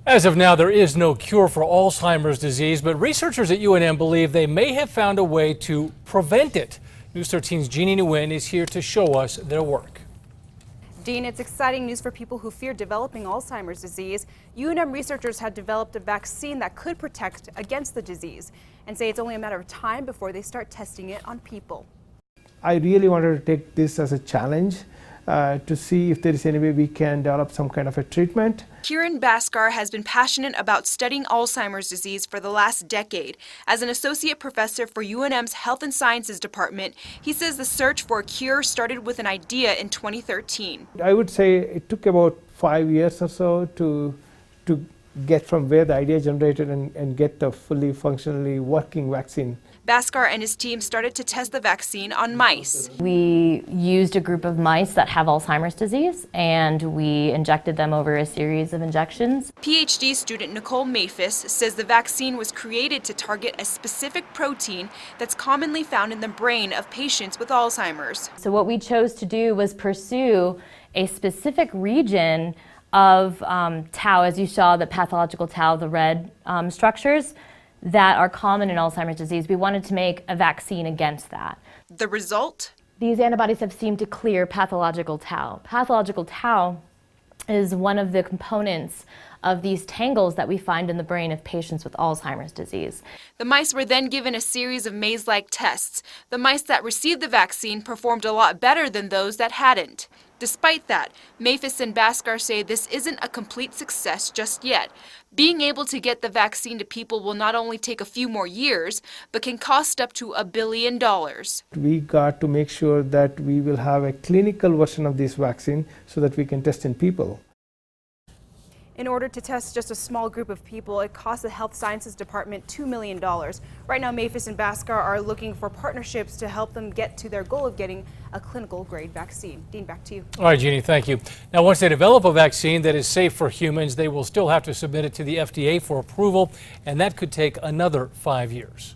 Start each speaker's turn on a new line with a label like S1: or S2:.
S1: As of now, there is no cure for Alzheimer's disease, but researchers at UNM believe they may have found a way to prevent it. News 13's Jeannie Nguyen is here to show us their work.
S2: Dean, it's exciting news for people who fear developing Alzheimer's disease. UNM researchers have developed a vaccine that could protect against the disease and say it's only a matter of time before they start testing it on people.
S3: I really wanted to take this as a challenge to see if there is any way we can develop some kind of a treatment.
S4: Kiran Bhaskar has been passionate about studying Alzheimer's disease for the last decade. As an associate professor for UNM's Health and Sciences Department, he says the search for a cure started with an idea in 2013.
S3: I would say it took about 5 years or so to get from where the idea generated and get the fully functionally working vaccine.
S4: Bhaskar and his team started to test the vaccine on mice.
S5: We used a group of mice that have Alzheimer's disease and we injected them over a series of injections.
S4: PhD student Nicole Maphis says the vaccine was created to target a specific protein that's commonly found in the brain of patients with Alzheimer's.
S5: So what we chose to do was pursue a specific region of tau, as you saw, the pathological tau, the red structures that are common in Alzheimer's disease. We wanted to make a vaccine against that.
S4: The result?
S5: These antibodies have seemed to clear pathological tau. Pathological tau is one of the components of these tangles that we find in the brain of patients with Alzheimer's disease.
S4: The mice were then given a series of maze-like tests. The mice that received the vaccine performed a lot better than those that hadn't. Despite that, Maphis and Bhaskar say this isn't a complete success just yet. Being able to get the vaccine to people will not only take a few more years, but can cost up to $1 billion.
S3: We got to make sure that we will have a clinical version of this vaccine so that we can test in people.
S2: In order to test just a small group of people, it costs the Health Sciences Department $2 million. Right now, Maphis and Bhaskar are looking for partnerships to help them get to their goal of getting a clinical-grade vaccine. Dean, back to you.
S1: All right, Jeannie, thank you. Now, once they develop a vaccine that is safe for humans, they will still have to submit it to the FDA for approval, and that could take another 5 years.